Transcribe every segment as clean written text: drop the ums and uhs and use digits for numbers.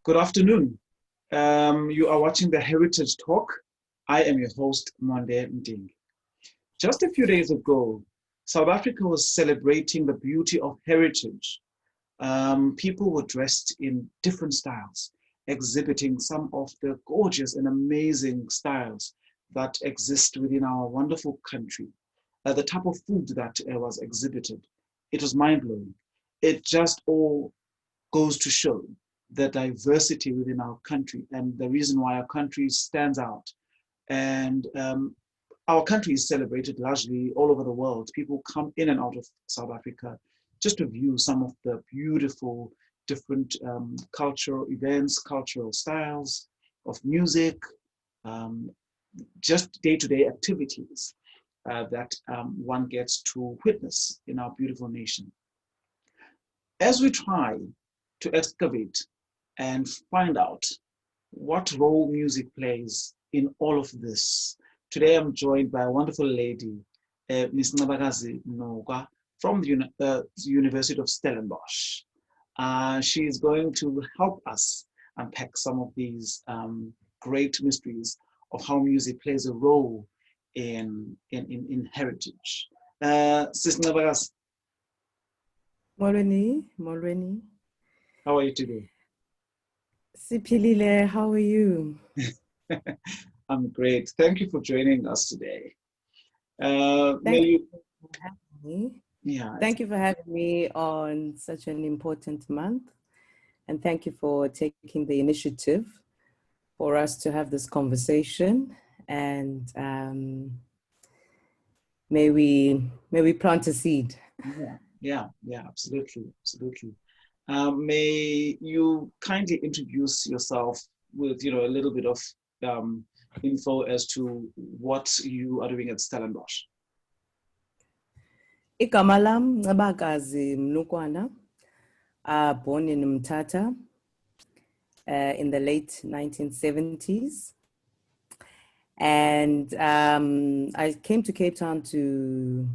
Good afternoon. You are watching the Heritage Talk. I am your host, Mwande Mding. Just a few days ago, South Africa was celebrating the beauty of heritage. People were dressed in different styles, exhibiting some of the gorgeous and amazing styles that exist within our wonderful country. The type of food that was exhibited, it was mind-blowing. It just all goes to show the diversity within our country and the reason why our country stands out. And our country is celebrated largely all over the world. People come in and out of South Africa just to view some of the beautiful different cultural events, cultural styles of music, um, just day-to-day activities that one gets to witness in our beautiful nation. As we try to excavate and find out what role music plays in all of this. Today I'm joined by a wonderful lady, Ms. Nabagazi Noga from the University of Stellenbosch. She is going to help us unpack some of these great mysteries of how music plays a role in heritage. Sis Nabagazi, Molweni. how are you today? Sipilile, how are you? I'm great. Thank you for joining us today. Thank you for having me. Yeah. Thank you for having me on such an important month. And thank you for taking the initiative for us to have this conversation. And may we plant a seed. Yeah, absolutely. May you kindly introduce yourself with a little bit of info as to what you are doing at Stellenbosch. Igama lam Ncebakazi Mnukwana, born in Mthatha in the late 1970s. And I came to Cape Town to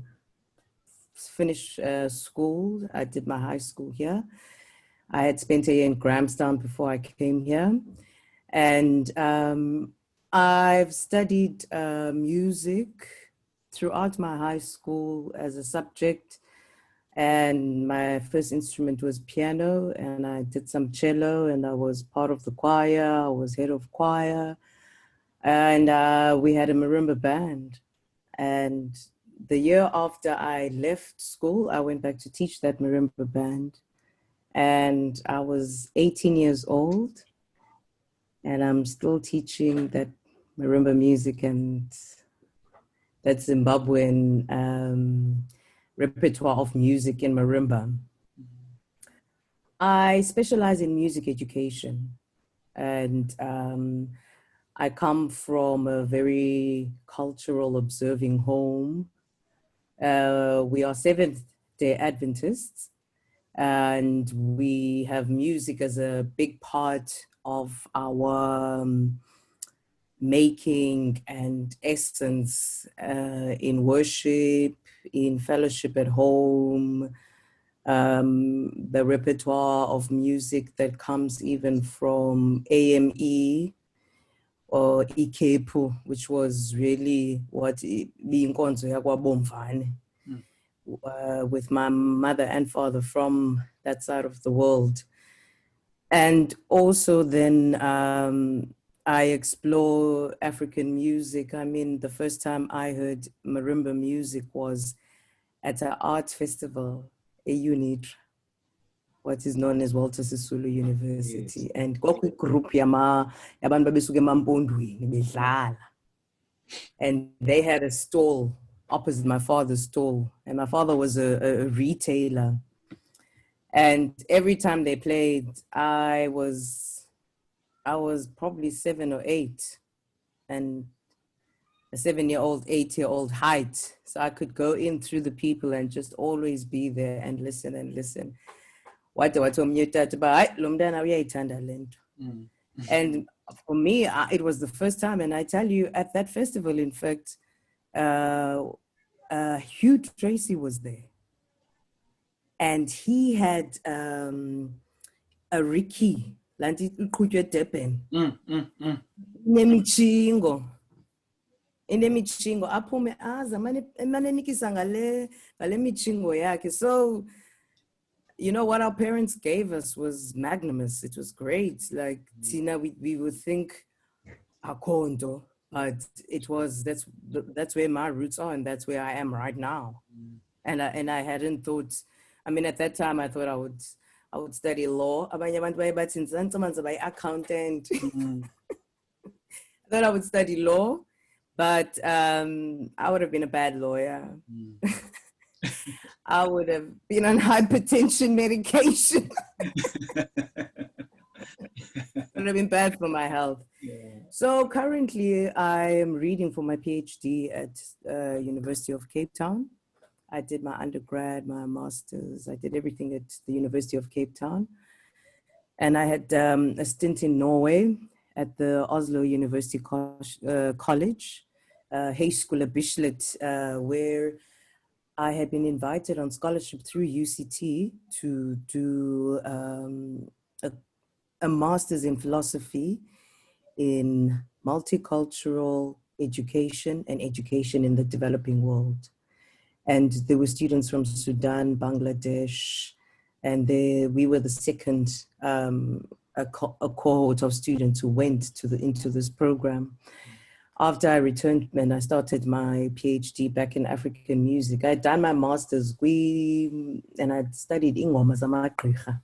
finish school. I did my high school here. I had spent a year in Grahamstown before I came here. And I've studied music throughout my high school as a subject. And my first instrument was piano, and I did some cello, and I was part of the choir. I was head of choir. And we had a marimba band. And the year after I left school, I went back to teach that marimba band. And I was 18 years old. And I'm still teaching that marimba music and that Zimbabwean repertoire of music in marimba. I specialize in music education. And I come from a very cultural observing home. We are Seventh-day Adventists, and we have music as a big part of our making and essence in worship, in fellowship at home, the repertoire of music that comes even from AME, or Ikepu, which was really what biyinkonzo yakwaBomvane, with my mother and father from that side of the world. And also then I explore African music. I mean, the first time I heard marimba music was at an art festival, a UNIT, what is known as Walter Sisulu University. Yes. And kwaku group yabantu babesuka emampondweni bedlala. And they had a stall opposite my father's stall. And my father was a retailer. And every time they played, I was probably 7 or 8, and a 7-year-old, 8-year-old height. So I could go in through the people and just always be there and listen and listen. And for me, it was the first time. And I tell you, at that festival, in fact, Hugh Tracy was there. And he had a Ricky lanti iqhutywe eDurban. Mm. Inemichingo aphume aza mane nikisa ngale michingo yakhe. So you know what our parents gave us was magnanimous. It was great. Like Tina, we would think akonto, but that's where my roots are, and that's where I am right now. And I hadn't thought. I mean, at that time, I thought I would study law. Abanye abantu baye bathi nizantsama by accountant. I thought I would study law, but I would have been a bad lawyer. I would have been on hypertension medication. It would have been bad for my health. Yeah. So currently I am reading for my PhD at University of Cape Town. I did my undergrad, my master's. I did everything at the University of Cape Town. And I had a stint in Norway at the Oslo University College, Høgskole Bislett, where I had been invited on scholarship through UCT to do a master's in philosophy in multicultural education and education in the developing world. And there were students from Sudan, Bangladesh, and we were the second a cohort of students who went into this program. After I returned and I started my PhD back in African music, I'd done my master's and I'd studied ingoma zamagqirha.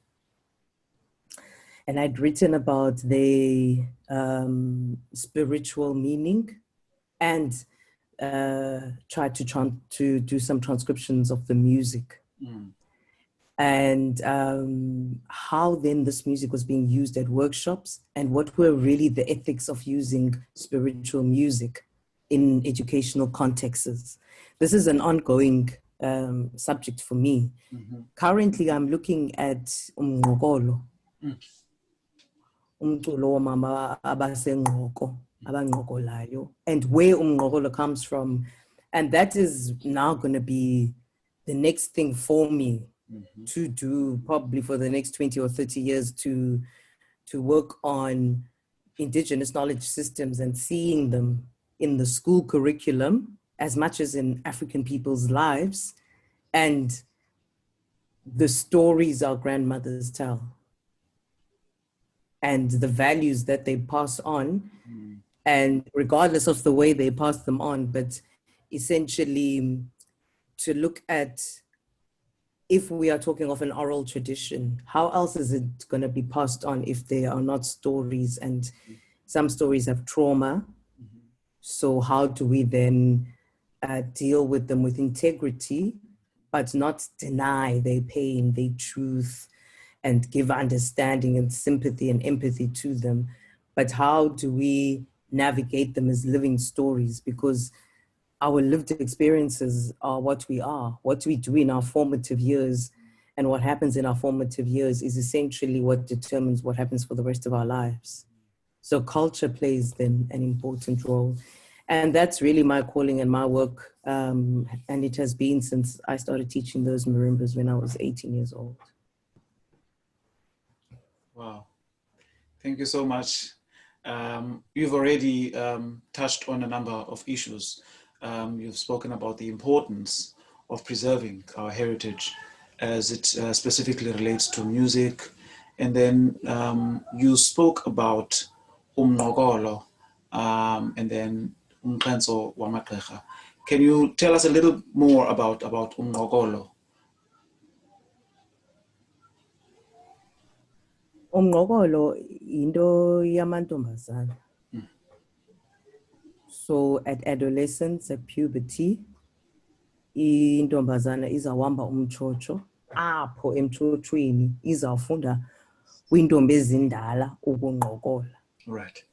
And I'd written about the spiritual meaning and tried to do some transcriptions of the music. And how then this music was being used at workshops and what were really the ethics of using spiritual music in educational contexts. This is an ongoing subject for me. Currently, I'm looking at umngqokolo. Umculo wamama abasengqoko, abangqokolayo, and where umngqokolo comes from. And that is now going to be the next thing for me to do, probably for the next 20 or 30 years, to work on indigenous knowledge systems and seeing them in the school curriculum as much as in African people's lives and the stories our grandmothers tell and the values that they pass on, and regardless of the way they pass them on, but essentially to look at, if we are talking of an oral tradition, how else is it going to be passed on if there are not stories? And some stories have trauma. So how do we then deal with them with integrity, but not deny their pain, their truth, and give understanding and sympathy and empathy to them? But how do we navigate them as living stories? Because our lived experiences are what we are. What we do in our formative years and what happens in our formative years is essentially what determines what happens for the rest of our lives. So culture plays then an important role. And that's really my calling and my work. And it has been since I started teaching those marimbas when I was 18 years old. Wow. Thank you so much. You've already touched on a number of issues. You've spoken about the importance of preserving our heritage as it specifically relates to music. And then you spoke about umngqokolo and then umqanso wamagqirha. Can you tell us a little more about umngqokolo? Umngqokolo into yamantombazana. So at adolescence, at puberty, intombazana izawuhamba umtshotsho, apho emtshotshweni izawufunda kwintombi ezindala ukungqokola. Right.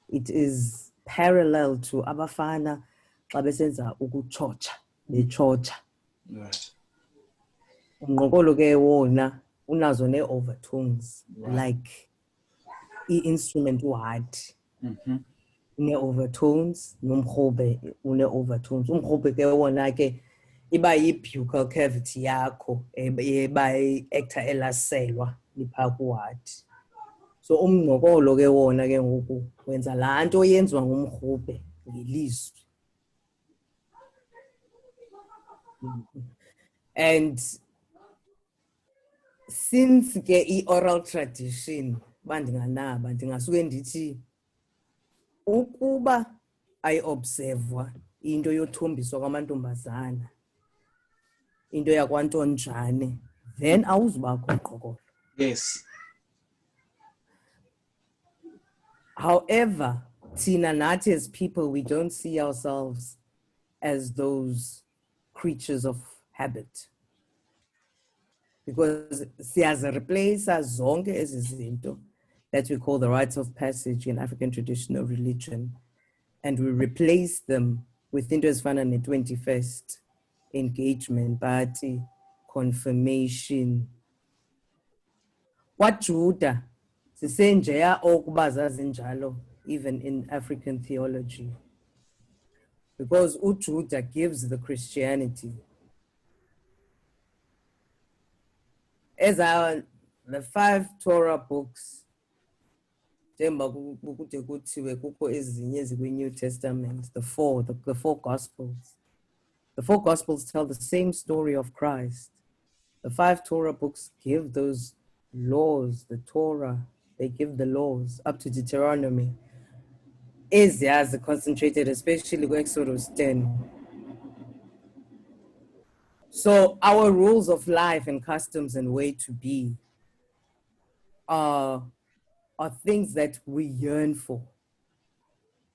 It is parallel to abafana xa besenza ukutshotsha, betshotsha. Right. Umngqokolo ke wona unazo nee-overtones, Right. like i-instrument uheart. Une-overtones, nomrhube une-overtones. Umrhube ke wona ke iba yi-buccal cavity yakho eba i-actor elaselwa lipha kuheart. So umngcokolo ke wona ke ngoku wenza laa nto yenziwa ngumrhubhe ngelizwi. And since ke i-oral tradition bandinganaba ndingasuke ndithi ukuba ayi-observwa into yothombiswa kwamantombazana, into yakwantonjane, then awuzubakho uqokolo. Yes. However, thina nathi as people, we don't see ourselves as those creatures of habit. Because siyazireplace zonke ezi zinto that we call the rites of passage in African traditional religion, and we replace them with into ezifana ne-21st engagement party, confirmation. KwaJuda sisenjeya okuba zazinjalo even in African theology, because uJuda gives the Christianity. As the 5 Torah books, New Testament, the four Gospels. The 4 Gospels tell the same story of Christ. The 5 Torah books give those laws, the Torah, they give the laws up to Deuteronomy. As concentrated, especially with Exodus 10. So our rules of life and customs and way to be are things that we yearn for.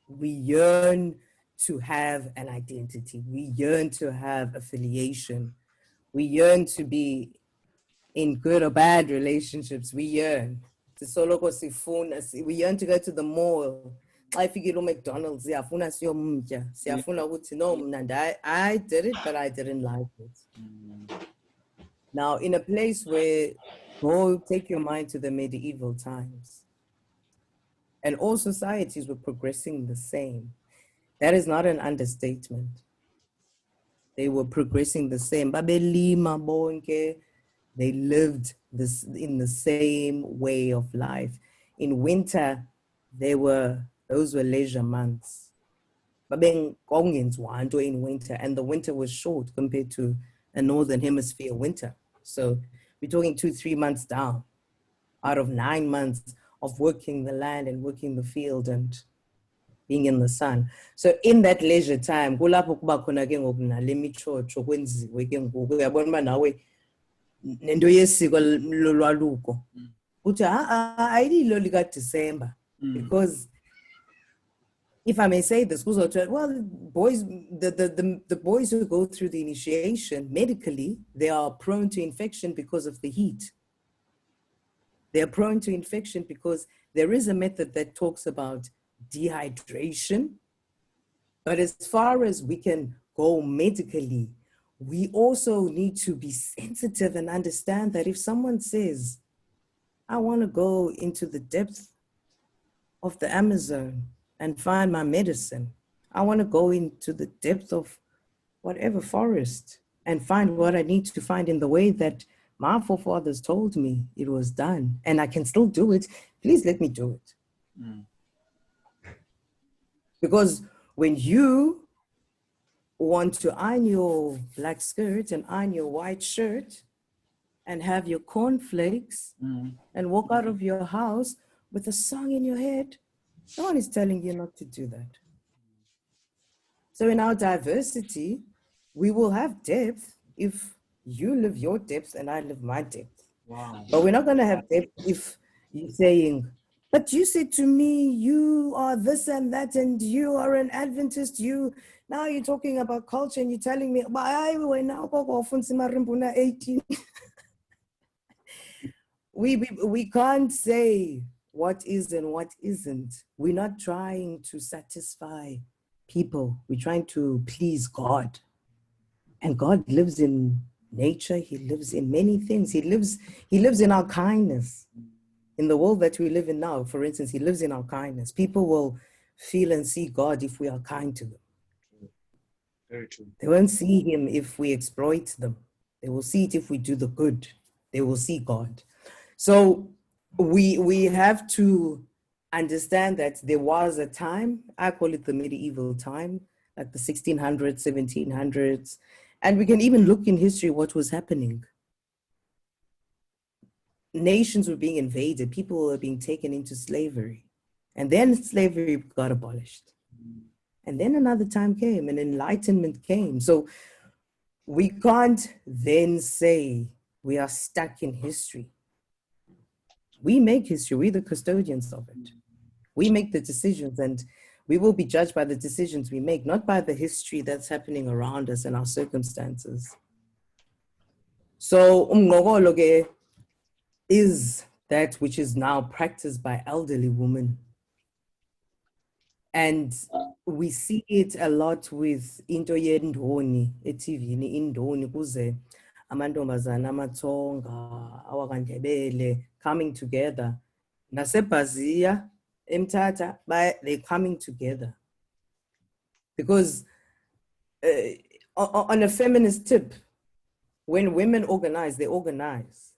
We yearn to have an identity. We yearn to have affiliation. We yearn to be in good or bad relationships. We yearn. We yearn to go to the mall. I figure McDonald's, I did it, but I didn't like it. Now, in a place where, go take your mind to the medieval times, and all societies were progressing the same. That is not an understatement. They were progressing the same. They lived this in the same way of life. In winter, those were leisure months. In winter, and the winter was short compared to a northern hemisphere winter. So we're talking 2-3 months down out of 9 months of working the land and working the field and being in the sun. So in that leisure time, kulapho kuba khona ke ngoku nale michocho kwenziwe ke ngoku uyabona ba nawe nento yesiko lolwaluko uthi ayililo lika December, because if I may say this, well, boys, the boys who go through the initiation medically, they are prone to infection because of the heat. They are prone to infection because there is a method that talks about dehydration. But as far as we can go medically, we also need to be sensitive and understand that if someone says, I want to go into the depth of the Amazon and find my medicine, I want to go into the depth of whatever forest and find what I need to find in the way that my forefathers told me it was done, and I can still do it, please let me do it. Because when you want to iron your black skirt and iron your white shirt and have your cornflakes and walk out of your house with a song in your head, no one is telling you not to do that. So in our diversity, we will have depth if you live your depth and I live my depth. Wow. But we're not going to have depth if you're saying, but you said to me, you are this and that, and you are an Adventist. Now you're talking about culture and you're telling me, but I will now 18. We can't say what is and what isn't. We're not trying to satisfy people. We're trying to please God. And God lives in nature. He lives in many things. He lives in our kindness. In the world that we live in now, for instance, he lives in our kindness. People will feel and see God if we are kind to them. Very true. They won't see him if we exploit them. They will see it if we do the good. They will see God. So we have to understand that there was a time, I call it the medieval time, like the 1600s, 1700s, and we can even look in history what was happening. Nations were being invaded, people were being taken into slavery, and then slavery got abolished. And then another time came, and enlightenment came. So we can't then say we are stuck in history. We make history, we're the custodians of it. We make the decisions, and we will be judged by the decisions we make, not by the history that's happening around us and our circumstances. So umngqokolo ke is that which is now practiced by elderly women. And we see it a lot with into yendoni eTV-ni, indoni kuze amantombazana amathonga awakandebele coming together. NaseBhazia, eMthatha, they're coming together. Because on a feminist tip, when women organize, they organize.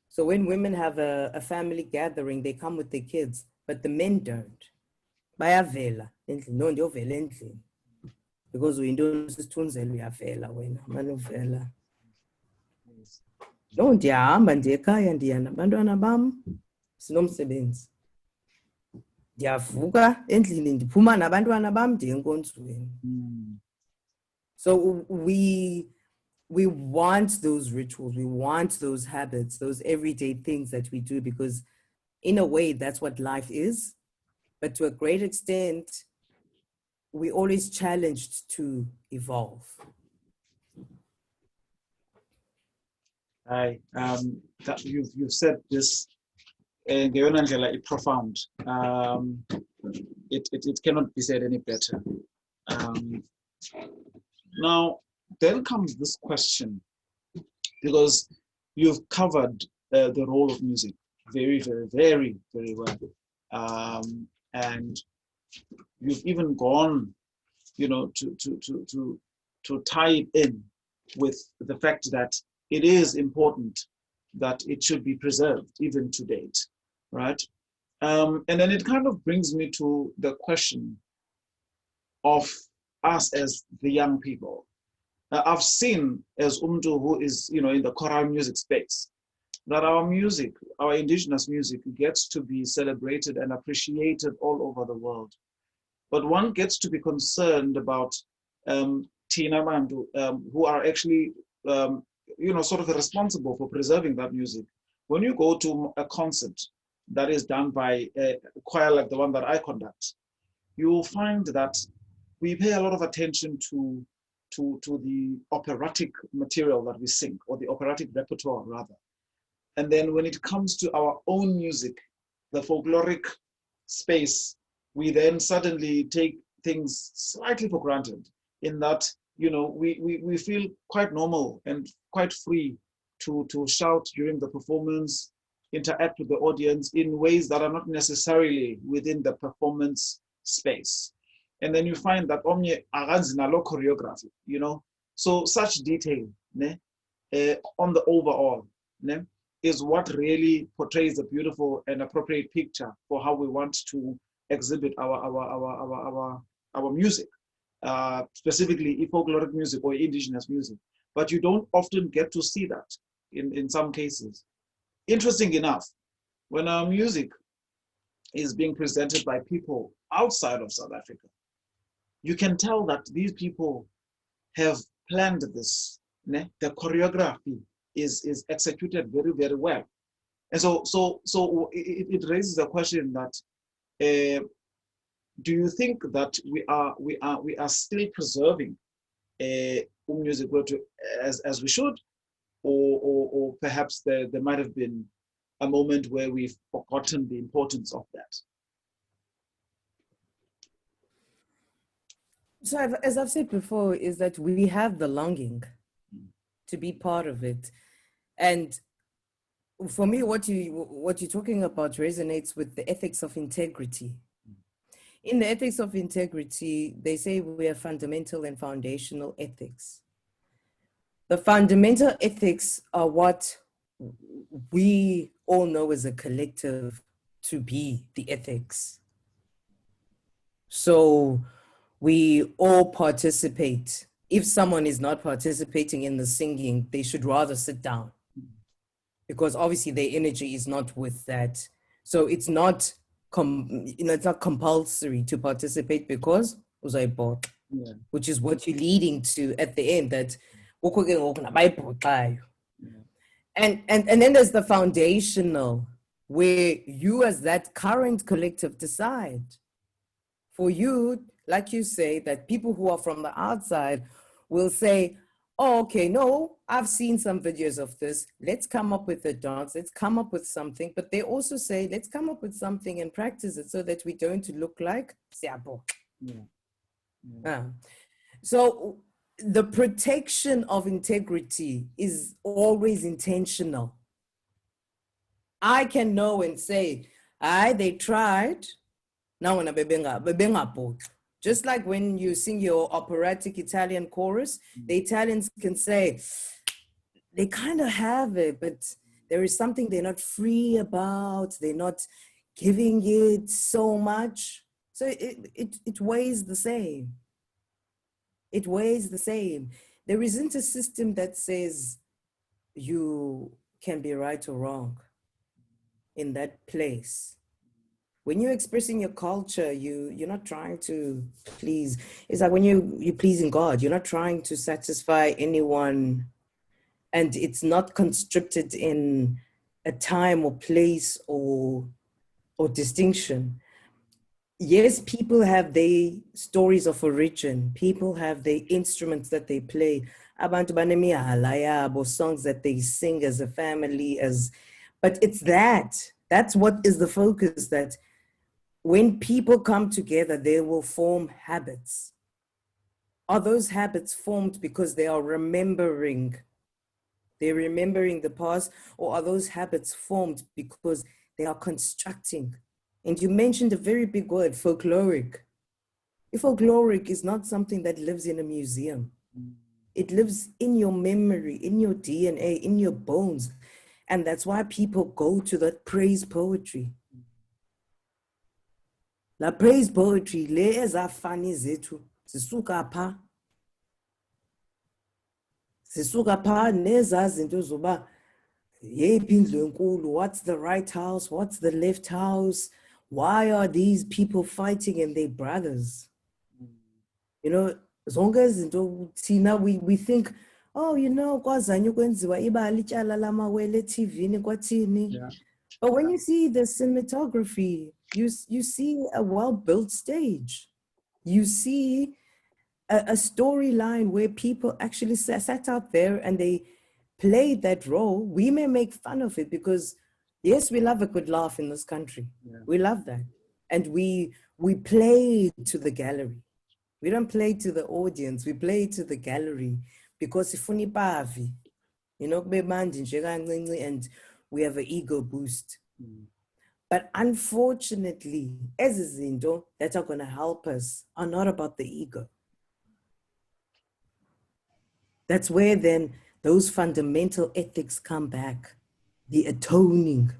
So when women have a family gathering, they come with their kids, but the men don't. Bayavela endlini, no ndiyovela endlini. Because uyintoni sisithunzela uyavela wena, manuvela. No, ndiyahamba ndiye ekhaya ndiya nabantwana bam, sinomsebenzi. Ndiyavuka endlini ndiphuma nabantwana bam ndiye enkonzweni. So we want those rituals, we want those habits, those everyday things that we do, because in a way that's what life is. But to a great extent, we're always challenged to evolve. That you've said this ngeyona ndlela profound. It cannot be said any better. Now, then comes this question, because you've covered the role of music very, very, very, very well. And you've even gone, to tie it in with the fact that it is important that it should be preserved even to date, right? And then it kind of brings me to the question of us as the young people. I've seen, as Umtu, who is in the choral music space, that our music, our indigenous music, gets to be celebrated and appreciated all over the world. But one gets to be concerned about Tina Mandu, who are actually, sort of responsible for preserving that music. When you go to a concert that is done by a choir like the one that I conduct, you will find that we pay a lot of attention to the operatic material that we sing, or the operatic repertoire rather. And then when it comes to our own music, the folkloric space, we then suddenly take things slightly for granted, in that, we feel quite normal and quite free to shout during the performance, interact with the audience in ways that are not necessarily within the performance space. And then you find that omnye aganzinalo choreography, so such detail on the overall is what really portrays a beautiful and appropriate picture for how we want to exhibit our music, specifically folkloric music or indigenous music. But you don't often get to see that in some cases. Interesting enough, when our music is being presented by people outside of South Africa, you can tell that these people have planned this. The choreography is executed very, very well. And so it raises a question that do you think that we are still preserving music as we should, or perhaps there might have been a moment where we've forgotten the importance of that? So as I've said before, is that we have the longing to be part of it. And for me, what you're talking about resonates with the ethics of integrity. In the ethics of integrity, they say we have fundamental and foundational ethics. The fundamental ethics are what we all know as a collective to be the ethics. So we all participate. If someone is not participating in the singing, they should rather sit down, because obviously their energy is not with that. So it's not, it's not compulsory to participate because Yeah. which is what you're leading to at the end, that and then there's the foundational, where you as that current collective decide. For you, like you say, that people who are from the outside will say, oh, okay, no, I've seen some videos of this. Let's come up with a dance. Let's come up with something. But they also say, let's come up with something and practice it so that we don't look like Siabo. Yeah. So the protection of integrity is always intentional. I can know and say, they tried. Now when just like when you sing your operatic Italian chorus, the Italians can say, they kind of have it, but there is something they're not free about. They're not giving it so much. So it weighs the same. It weighs the same. There isn't a system that says you can be right or wrong in that place. When you're expressing your culture, you're not trying to please. It's like when you're pleasing God, you're not trying to satisfy anyone, and it's not constricted in a time or place or distinction. Yes, people have their stories of origin. People have their instruments that they play. Abantu banemihala yabo, songs that they sing as a family, but it's that's what is the focus, that when people come together, they will form habits. Are those habits formed because they are remembering? They're remembering the past, or are those habits formed because they are constructing? And you mentioned a very big word, folkloric. If folkloric is not something that lives in a museum. It lives in your memory, in your DNA, in your bones. And that's why people go to that praise poetry. La praise poetry, le ezafani zethu, zisuka pha. Zisuka pha nezazi into zoba, yephi indlu enkulu, what's the right house, what's the left house, why are these people fighting and they're brothers? You know, zonke izinto thina we think, oh, you know, kwazanye ukwenziwa ibali ityala lamawele eTV-ni kwathini. Yeah. But when you see the cinematography, you see a well-built stage. You see a storyline where people actually sat out there and they played that role. We may make fun of it because, yes, we love a good laugh in this country. Yeah. We love that. And we play to the gallery. We don't play to the audience. We play to the gallery because ifuni pavi, you know, and we have an ego boost. But unfortunately, as izinto that are going to help us are not about the ego. That's where then those fundamental ethics come back. The atoning.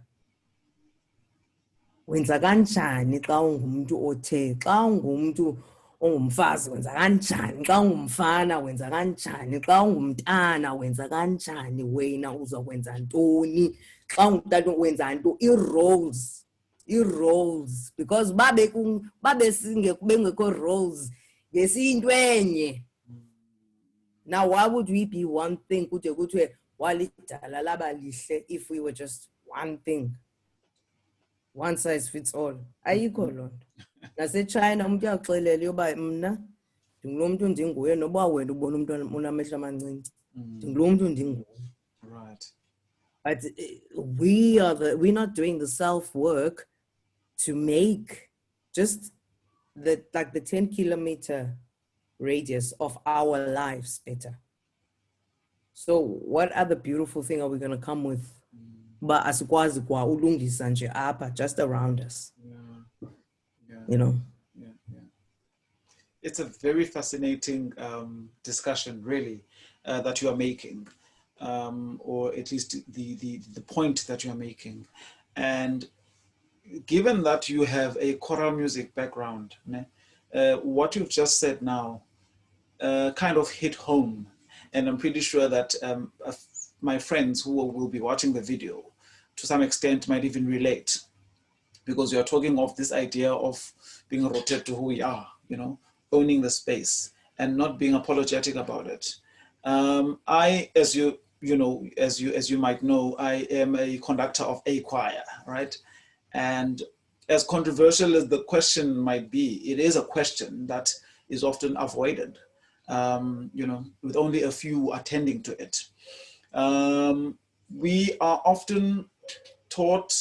Wenza kanjani xa ungumntu othe, xa ungumntu ongumfazi wenza kanjani, xa ungumfana wenza kanjani, xa ungumntana wenza kanjani, wena uzakwenza ntoni, xa ungumntana wenza nto, i-roles, because bengekho roles ngesiyinto enye. Now, why would we be one thing if we were just one thing? One size fits all. Ayikho loo nto. NaseChina umuntu uyakuxelela yoba mna ndingulo muntu ndinguye noba wena ubona umuntu unamehlo amancinci. Ndingulo muntu ndinguye. Right. But we're not doing the self-work to make just the 10-kilometer radius of our lives better. So what other beautiful thing are we going to come with? But asikwazi kwa ulungisa nje apha, just around us. Yeah. You know? Yeah. It's a very fascinating discussion, really, that you are making. or at least the point that you're making. And given that you have a choral music background, what you've just said now kind of hit home. And I'm pretty sure that my friends who will be watching the video to some extent might even relate, because you're talking of this idea of being rooted to who we are, owning the space and not being apologetic about it. I, as you might know, I am a conductor of a choir, right? And as controversial as the question might be, it is a question that is often avoided, with only a few attending to it. We are often taught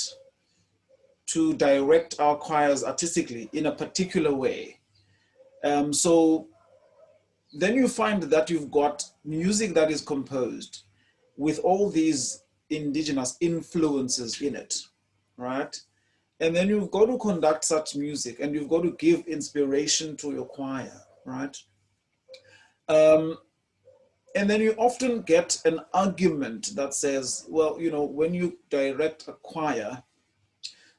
to direct our choirs artistically in a particular way. So then you find that you've got music that is composed with all these indigenous influences in it, right? And then you've got to conduct such music and you've got to give inspiration to your choir, right? And then you often get an argument that says, well, when you direct a choir,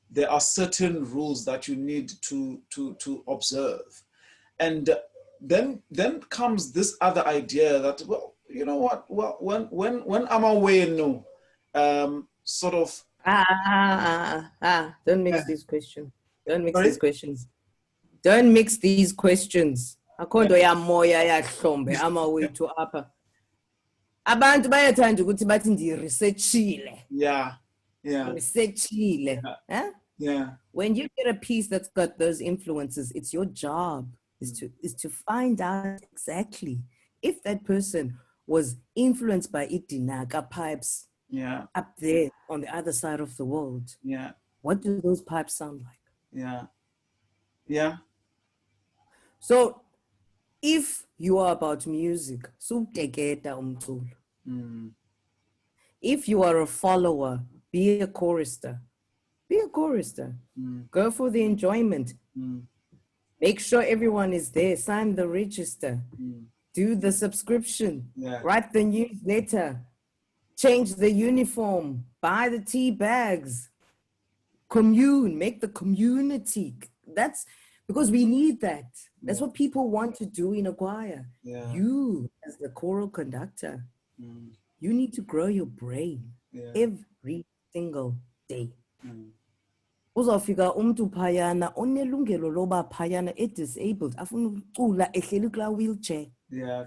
there are certain rules that you need to observe. And then comes this other idea that, well, you know what? Well, when I'm away, sort of. Don't mix these questions. Don't mix these questions. Don't mix these questions. Akhondo yamoya yahlombe amawethu apha. Abantu bayathanda ukuthi bathi ndi-researchile. Yeah. Researchile. Huh? Yeah. When you get a piece that's got those influences, it's your job is to find out exactly if that person was influenced by Idinaka pipes up there on the other side of the world. Yeah. What do those pipes sound like? Yeah. So if you are about music, if you are a follower, be a chorister. Be a chorister. Go for the enjoyment. Make sure everyone is there. Sign the register. Do the subscription. Write the newsletter. Change the uniform. Buy the tea bags. Commune. Make the community. That's because we need that. That's what people want to do in a choir. You, as the choral conductor, you need to grow your brain every single day. Uzofika umuntu phayana onelungelo loba phayana disabled afuna ukucula ehleli kula wheelchair.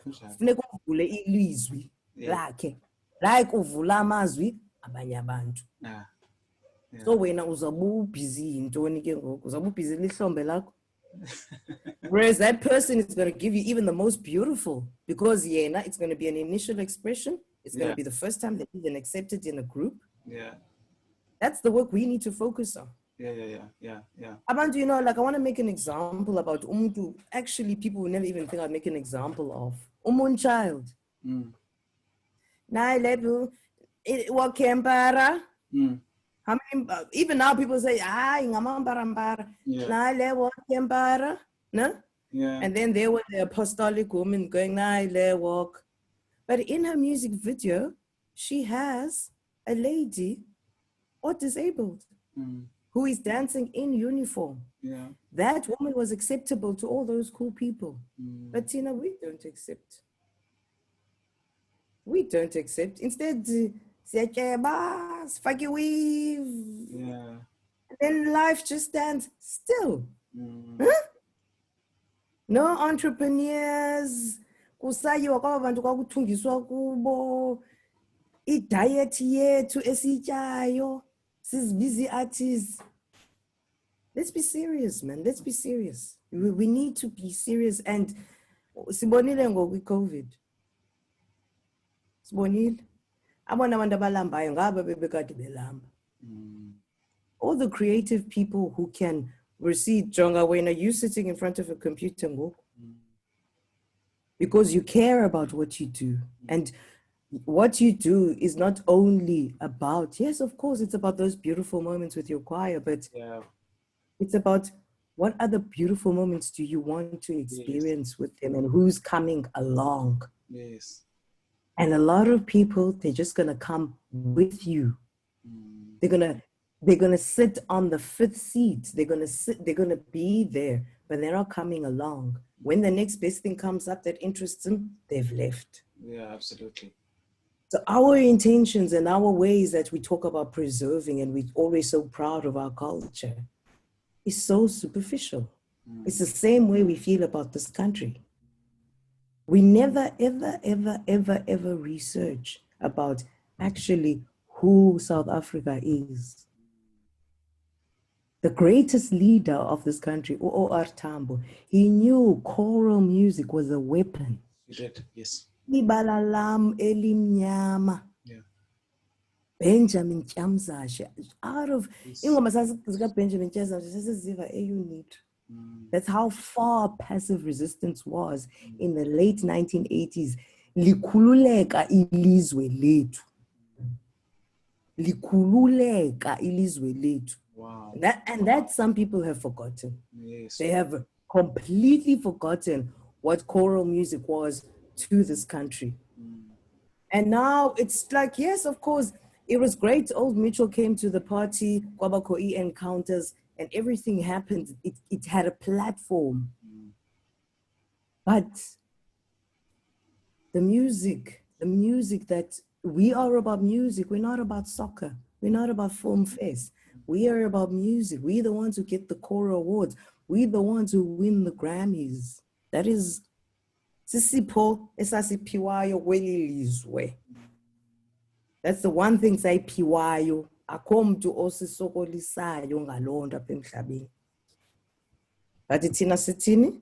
Kufuneka uvule ilizwi lakhe. Like uvula amazwi abanye abantu. So wena uzabu busy intoni ke ngoku? Uzabu busy lihlombe lakho. Whereas that person is going to give you even the most beautiful, because it's going to be an initial expression. It's going to be the first time that you've been accepted in a group. That's the work we need to focus on. Abantu, I want to make an example about umuntu. Actually, people will never even think I'd make an example of umuntu child. Now level it what kempara. How many? Even now, people say, ngamambara. Na le what kempara, no? And then there was the apostolic woman going na le walk. But in her music video, she has a lady or disabled who is dancing in uniform. That woman was acceptable to all those cool people. But Tina, we don't accept. We don't accept. Instead, fuck you weave. And then life just stands still. Huh? No entrepreneurs. Kusayiwa kwabantu kwakuthungiswa kubo. I-diet yethu esityayo. Busy artists. Let's be serious, man. Let's be serious. We need to be serious. And sibonile ngoku COVID. Sibonile. Abona abantu abalambayo ngaba bebekade belamba. All the creative people who can receive Jonga, when are you sitting in front of a computer ngoku? Because you care about what you do. And what you do is not only about, yes, of course, it's about those beautiful moments with your choir, but it's about what other beautiful moments do you want to experience with them and who's coming along. And a lot of people, they're just gonna come with you. They're gonna sit on the fifth seat. They're gonna be there, but they're not coming along. When the next best thing comes up that interests them, they've left. Yeah, absolutely. So our intentions and our ways that we talk about preserving, and we're always so proud of our culture, is so superficial. It's the same way we feel about this country. We never, ever, ever, ever, ever research about actually who South Africa is. The greatest leader of this country, O.R. Tambo, he knew choral music was a weapon. He did, yes. Ibalalam elimnyama. Yeah. Benjamin Chamsashe. Out of Benjamin Chamsashe, that's how far passive resistance was in the late 1980s. Likhululeka ilizwe lethu. Likhululeka ilizwe lethu. Wow. And that some people have forgotten. Yes. They have completely forgotten what choral music was to this country. And now it's like, yes, of course, it was great. Old Mitchell came to the party, Kwabakoi encounters, and everything happened. It had a platform. But the music that we are about music, we're not about soccer. We're not about Film Fest. We are about music. We're the ones who get the choral awards. We're the ones who win the Grammys. That is Sisipho esasiphiwayo kweli lizwe. That's the one thing sayiphiwayo. Akho muntu osisokolisayo ngalonto apha emhlabeni. But thina sithini?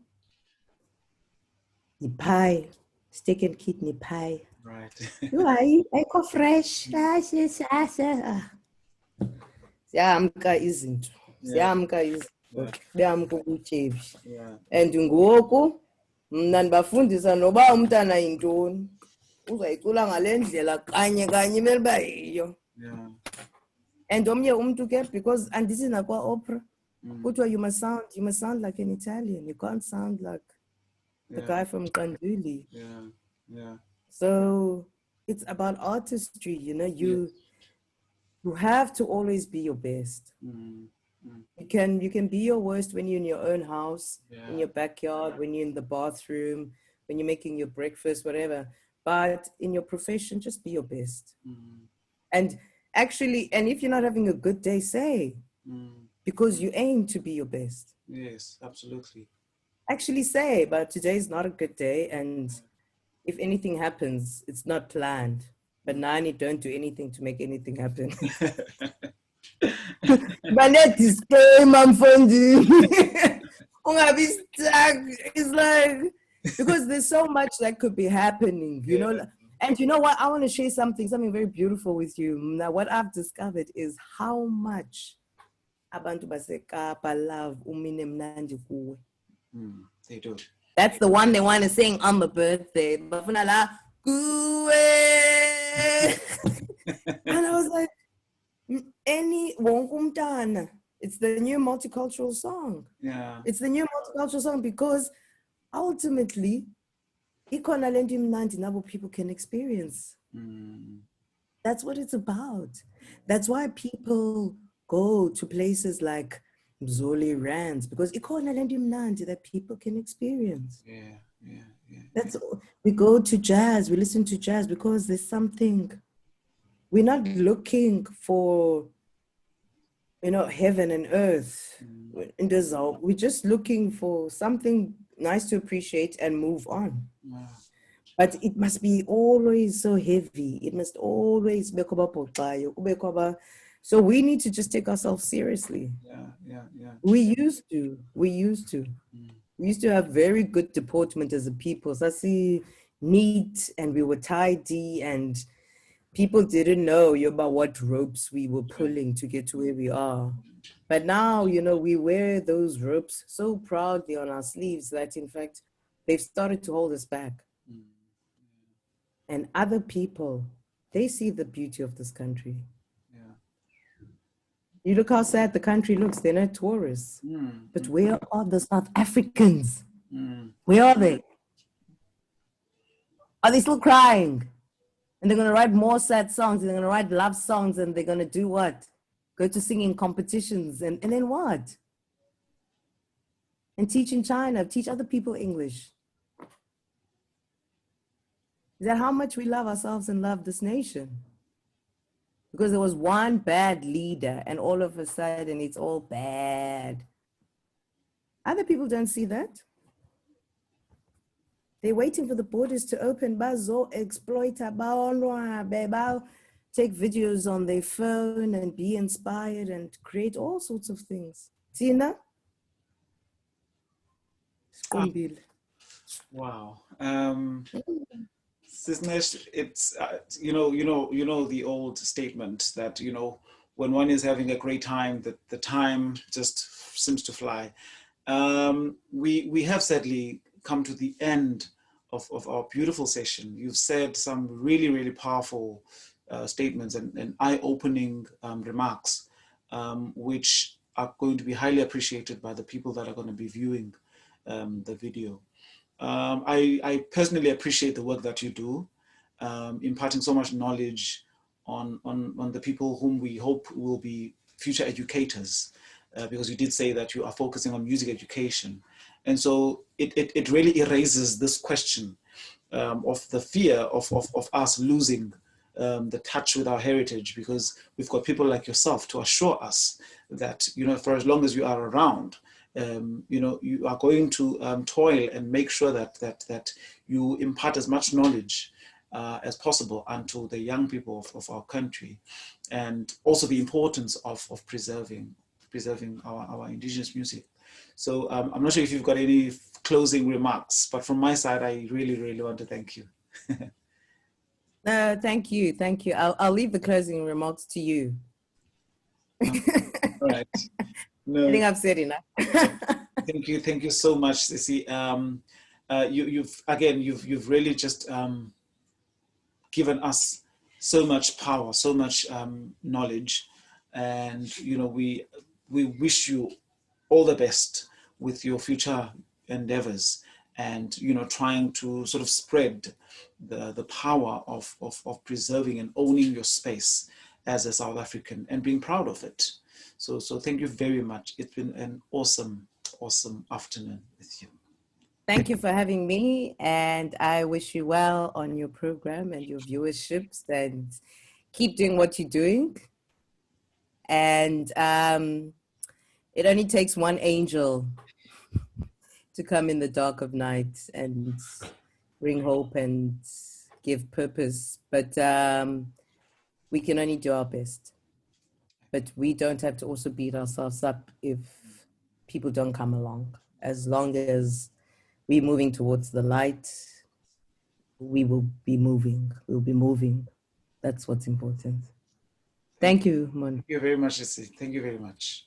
Ipie, steak and kidney pie. Right. Hayi, ayikho fresh. Siyamka izinto. Siyamka izinto. Siyamka ubutyebi. And ngoku mna ndibafundisa noba umntana yintoni. Uzayicula ngale ndlela kanye kanye imele uba yiyo. And omnye umntu ke, because andithi nakwa opera kuthiwa you must sound like an Italian. You can't sound like the guy from Kanduli. So it's about artistry, you know. You have to always be your best. You can be your worst when you're in your own house, in your backyard, when you're in the bathroom, when you're making your breakfast, whatever. But in your profession, just be your best. And actually, and if you're not having a good day, say, because you aim to be your best. Yes, absolutely. Actually say, but today is not a good day. And if anything happens, it's not planned. But Nani, don't do anything to make anything happen. But that disclaimer, I'm funding. It's like, because there's so much that could be happening, you know. And you know what? I want to share something very beautiful with you. Now, what I've discovered is how much abantu baseKapa love umine mnandi kuwe. They do. That's the one they want to sing on the birthday. Bafuna la kuwe. And I was like, it's the new multicultural song. Yeah. It's the new multicultural song because ultimately, ikhona lento imnandi nabo people can experience. That's what it's about. That's why people go to places like Mzoli Rands, because ikhona lento imnandi that people can experience. We go to jazz, we listen to jazz because there's something. We're not looking for, you know, heaven and earth. We're just looking for something nice to appreciate and move on. But it must be always so heavy. It must always be so we need to just take ourselves seriously. We used to. We used to have very good deportment as a people. Sasi neat, and we were tidy, and people didn't know about what ropes we were pulling to get to where we are. But now, you know, we wear those ropes so proudly on our sleeves that, in fact, they've started to hold us back. And other people, they see the beauty of this country. You look how sad the country looks. They're not tourists. But where are the South Africans? Where are they? Are they still crying? And they're going to write more sad songs. They're going to write love songs, and they're going to do what? Go to singing competitions, and then what? And teach in China, teach other people English. Is that how much we love ourselves and love this nation? Because there was one bad leader, and all of a sudden it's all bad. Other people don't see that. They're waiting for the borders to open. Bazo exploit, take videos on their phone and be inspired and create all sorts of things. Tina? Wow. Cisnesh, it's you know the old statement that when one is having a great time, that the time just seems to fly. We have sadly come to the end of our beautiful session. You've said some really powerful statements and eye-opening remarks, which are going to be highly appreciated by the people that are going to be viewing the video. I personally appreciate the work that you do, imparting so much knowledge on the people whom we hope will be future educators, because you did say that you are focusing on music education. And so it really erases this question of the fear of us losing the touch with our heritage, because we've got people like yourself to assure us that, for as long as you are around, you are going to toil and make sure that you impart as much knowledge as possible unto the young people of our country, and also the importance of preserving our indigenous music. So I'm not sure if you've got any closing remarks, but from my side, I really want to thank you. Thank you. I'll leave the closing remarks to you. All right. No. I think I've said enough. Thank you so much, Sissy. You've really just given us so much power, so much knowledge, and we wish you all the best with your future endeavors, and trying to sort of spread the power of preserving and owning your space as a South African and being proud of it. So thank you very much. It's been an awesome afternoon with you. Thank you for having me, and I wish you well on your program and your viewerships, and keep doing what you're doing. And it only takes one angel to come in the dark of night and bring hope and give purpose, but we can only do our best. But we don't have to also beat ourselves up if people don't come along. As long as we're moving towards the light, we will be moving. We'll be moving. That's what's important. Thank you, Mon. Thank you very much, Issy. Thank you very much.